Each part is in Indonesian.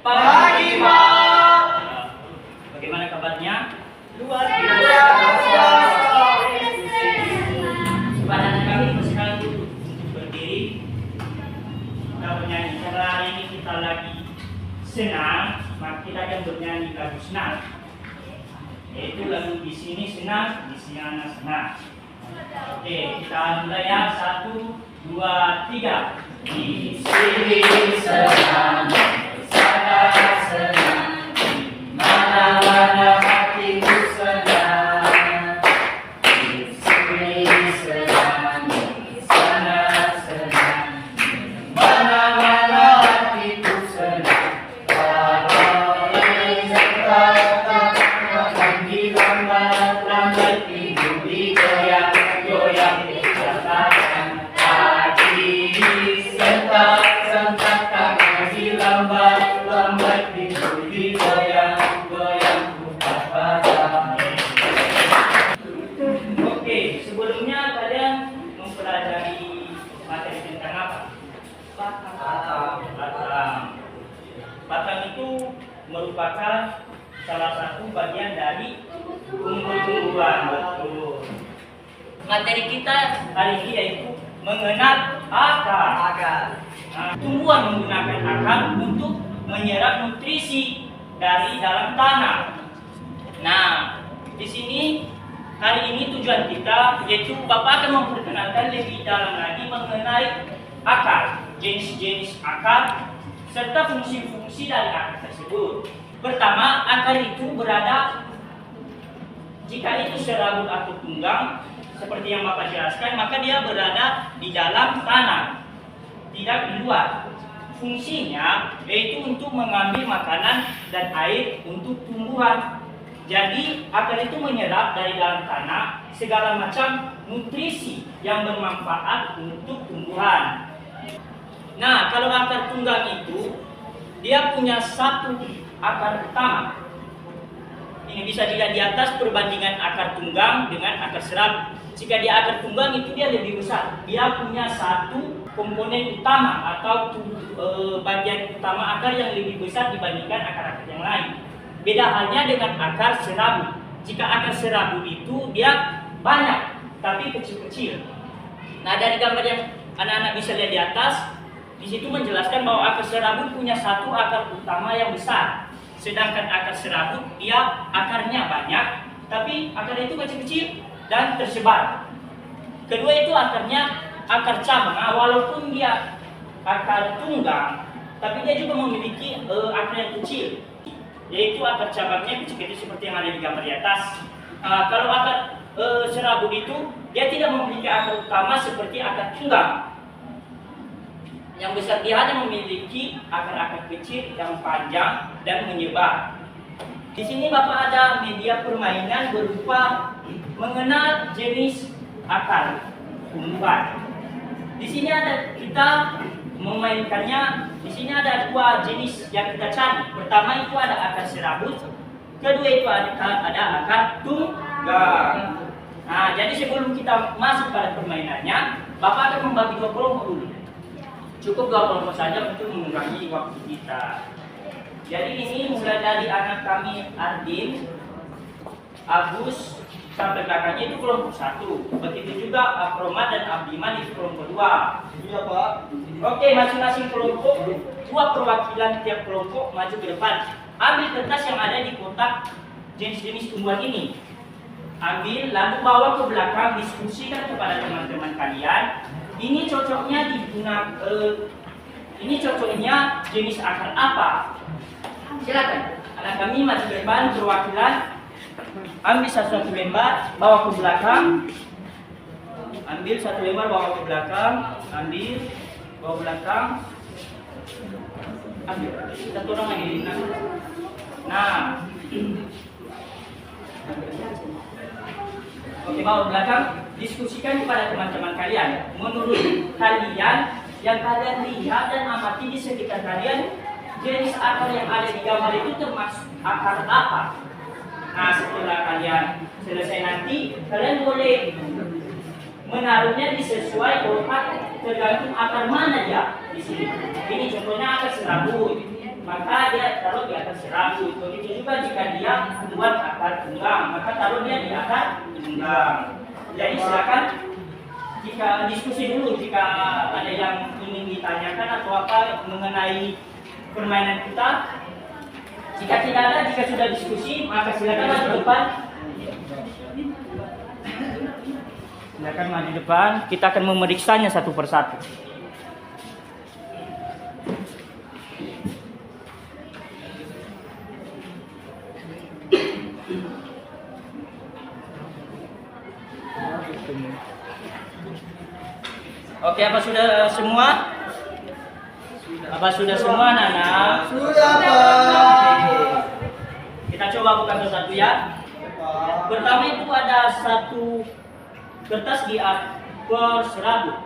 pagi, Mak. Bagaimana kabarnya? Luar biasa. Kepada kami sekarang untuk berdiri, kita bernyanyi. Karena hari ini kita lagi senang, maka kita akan bernyanyi lagu senang. Yaitu lagu di sini senang, di sana senang. Oke, kita mulai ya. 1, 2, 3. Di sini senang, di sana senang, di mana-mana hatiku senang. Di sini senang, di sana senang, di mana-mana hatiku senang. Kalau ini akan dilambat-lambat, tidur digoyang-goyang, dikatakan kaki disentak-sentak, tangan dilambat-lambat, tidur digoyang-goyang, buka badan. Oke, sebelumnya kalian mempelajari materi tentang apa? Batang. Batang itu merupakan salah satu bagian dari tumbuh-tumbuhan. Betul. Materi kita hari ini yaitu mengenal akar. Nah, tumbuhan menggunakan akar untuk menyerap nutrisi dari dalam tanah. Nah, di sini hari ini tujuan kita yaitu Bapak akan memperkenalkan lebih dalam lagi mengenai akar, jenis-jenis akar, serta fungsi-fungsi dari akar tersebut. Pertama, akar itu berada, jika itu serabut atau tunggang, seperti yang Bapak jelaskan, maka dia berada di dalam tanah, tidak di luar. Fungsinya yaitu untuk mengambil makanan dan air untuk tumbuhan. Jadi, akar itu menyerap dari dalam tanah segala macam nutrisi yang bermanfaat untuk tumbuhan. Nah, kalau akar tunggang itu, dia punya satu akar utama. Ini bisa dilihat di atas perbandingan akar tunggang dengan akar serabut. Jika di akar tunggang itu dia lebih besar. Dia punya satu komponen utama atau bagian utama akar yang lebih besar dibandingkan akar-akar yang lain. Beda halnya dengan akar serabut. Jika akar serabut itu dia banyak tapi kecil-kecil. Nah, dari gambar yang anak-anak bisa lihat di atas, di situ menjelaskan bahwa akar serabut punya satu akar utama yang besar. Sedangkan akar serabut dia akarnya banyak, tapi akar itu kecil-kecil dan tersebar. Kedua itu akarnya akar cabang. Nah, walaupun dia akar tunggang, tapi dia juga memiliki akar yang kecil, yaitu akar cabangnya kecil-kecil seperti yang ada di gambar di atas. Kalau akar serabut itu dia tidak memiliki akar utama seperti akar tunggang. Yang besar dia hanya memiliki akar-akar kecil yang panjang dan menyebar. Di sini Bapak ada media permainan berupa mengenal jenis akar tumbuhan. Di sini ada kita memainkannya. Di sini ada dua jenis yang kita cari. Pertama itu ada akar serabut. Kedua itu ada akar tunggang. Nah, jadi sebelum kita masuk pada permainannya, Bapak akan membagi dua kelompok dulu. Cukup dua kelompok saja untuk mengurangi waktu kita. Jadi ini mulai dari anak kami Ardin, Agus, sampai belakangnya itu kelompok 1. Begitu juga Afroman dan Abdiman itu kelompok 2. Iya, Pak. Oke, masing-masing kelompok, dua perwakilan tiap kelompok maju ke depan. Ambil kertas yang ada di kotak jenis-jenis tumbuhan ini. Ambil, lalu bawa ke belakang, diskusikan kepada teman-teman kalian. Ini cocoknya ini cocoknya jenis akar apa? Silakan. Anak kami maju ke depan perwakilan. Ambil satu lembar, bawa ke belakang. Ambil satu lembar, bawa ke belakang. Ambil, bawa ke belakang. Ambil. Satu orang lagi. Nah. Oke, bawa ke belakang. Diskusikan kepada teman-teman kalian. Menurut kalian, yang kalian lihat dan amati di sekitar kalian, jenis akar yang ada di gambar itu termasuk akar apa? Nah, setelah kalian selesai nanti, kalian boleh menaruhnya di sesuai kotak tergantung akar mana ya di sini. Ini contohnya akar serabut. maka dia taruh di atas serabut. Begitu juga jika dia membuat akar tunggang, maka taruh dia di akar tunggang. Jadi silakan jika diskusi dulu jika ada yang ingin ditanyakan atau apa mengenai permainan kita. Jika tidak ada, jika sudah diskusi, maka silakan maju depan. Silakan maju depan. Kita akan memeriksanya satu persatu. Oke, apa sudah semua? Apa sudah semua, Nana? Sudah, Pak. Kita coba buka satu-satu ya. Pertama itu ada satu kertas di akar serabut.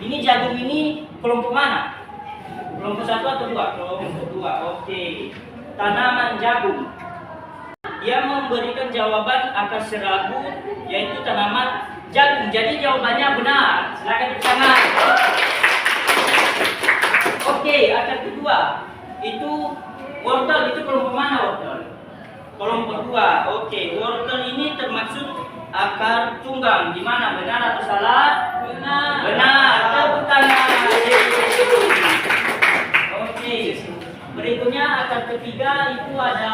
Ini jagung ini kelompok mana? Kelompok 1 atau 2? Kelompok 2. Oke. Tanaman jagung. Dia memberikan jawaban akar serabut yaitu tanaman jagung. Jadi jawabannya benar. Silakan tepuk tangan. Oke, akar kedua itu wortel. Itu kelompok mana wortel? Kelompok 2. Oke, wortel ini termaksud akar tunggang. Di mana? Benar atau salah? Benar. Benar. Tepuk tangan. Oke. Berikutnya akar ketiga itu ada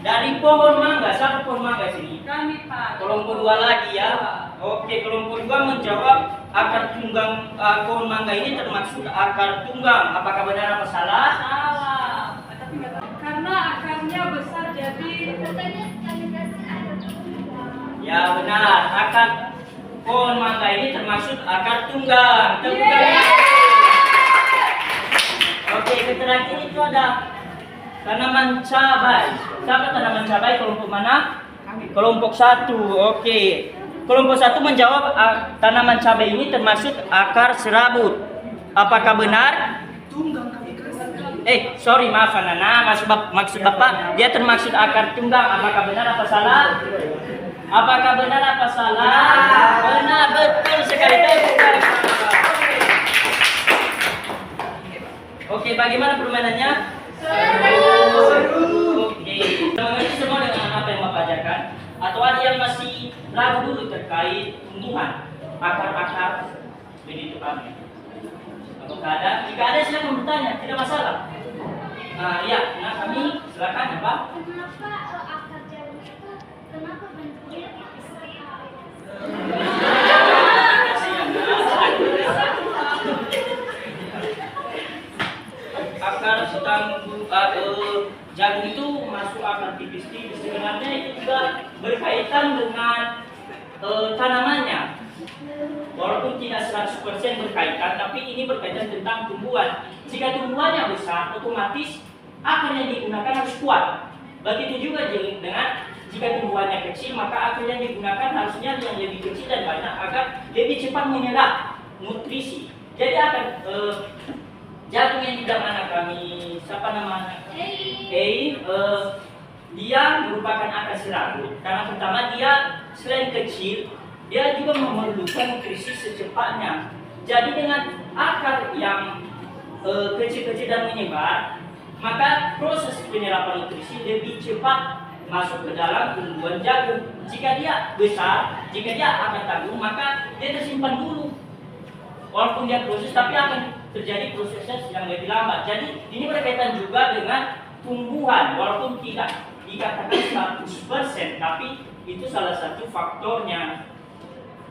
dari pohon mangga. Siapa pohon mangga sini? Kami, Pak. Kelompok 2 lagi ya. Oke, kelompok 2 menjawab akar tunggang pohon mangga ini termaksud akar tunggang. Apakah benar apa salah? Salah. Tapi nggak tahu. Karena akarnya besar jadi Ya benar. Akar pohon mangga ini termaksud akar tunggang. Tepuk tangan. Oke, terakhir itu ada tanaman cabai. Siapa tanaman cabai? Kelompok mana? Kelompok 1. Oke. Kelompok 1 menjawab tanaman cabai ini termasuk akar serabut. Apakah benar? Sorry, maaf Nana. Maksud Bapak, dia termaksud akar tunggang. Apakah benar apa salah? Apakah benar apa salah? Benar, betul sekali. Oke, bagaimana permainannya? Oke, mengerti semua dengan apa yang Bapak ajarkan? Atau ada yang masih ragu dulu terkait tumbuhan, akar-akar begitu kami? Apakah ada? Jika ada silakan bertanya, tidak masalah. Kami silakan ya Pak. Kenapa akar jagung itu kenapa bentuknya seperti Akar jagung itu masuk akar tipis-tipis. Sebenarnya itu juga berkaitan dengan tanamannya. Walaupun tidak 100% berkaitan, tapi ini berkaitan tentang tumbuhan. Jika tumbuhannya besar, otomatis akar yang digunakan harus kuat. Begitu juga dengan jika tumbuhannya kecil, maka akar yang digunakan harusnya yang lebih kecil dan banyak agar lebih cepat menyerap nutrisi. Jadi akan jagung yang tidak mana kami, siapa namanya? Dia merupakan akar serabut. Karena pertama dia selain kecil, dia juga memerlukan nutrisi secepatnya. Jadi dengan akar yang kecil-kecil dan menyebar, maka proses penyerapan nutrisi lebih cepat masuk ke dalam tumbuhan jagung. Jika dia besar, jika dia akan tanggung, maka dia tersimpan dulu. Walaupun dia proses, tapi akan terjadi prosesnya yang lebih lambat. Jadi ini berkaitan juga dengan tumbuhan, walaupun tidak dikatakan 100%, tapi itu salah satu faktornya.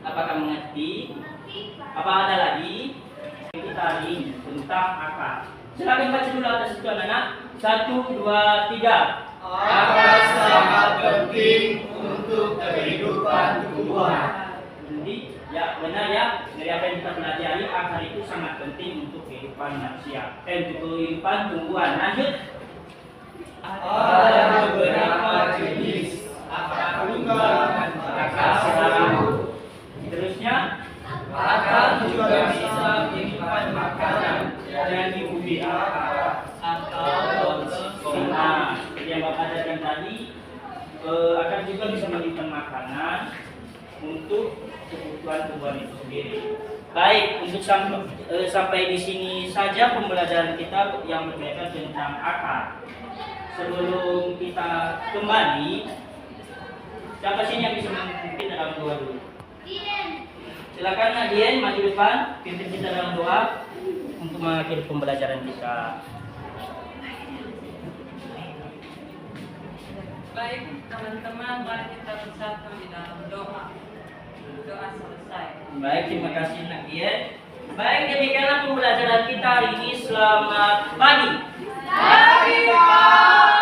Apakah mengerti? Apa ada lagi? Kita hari ini tentang akar. Silakan baca dulu atas itu anak-anak. 1, 2, 3. Akar sangat penting untuk kehidupan tumbuhan. Jadi ya benar ya, dari apa yang kita pelajari, akar itu sangat penting untuk kehidupan manusia, untuk kehidupan tumbuhan. Lanjut. Ada beberapa jenis akar tunggang dan akar serabut. Terusnya, Akar juga bisa menyimpan makanan dan di bumi akar atau konvensional. yang Bapak ajarkan tadi, akar juga bisa menyimpan makanan untuk kebutuhan tumbuhan itu sendiri. Baik, untuk sampai di sini saja pembelajaran kita yang berkaitan tentang akar. Sebelum kita kembali, siapa sih yang bisa memimpin dalam doa dulu? Silakan Nadien maju depan, pimpin kita dalam doa untuk mengakhiri pembelajaran kita. Baik teman-teman, mari kita bersatu di dalam doa. Doa selesai. Baik, terima kasih Nadien. Baik, demikianlah pembelajaran kita hari ini. Selamat pagi. Pagi, Pak.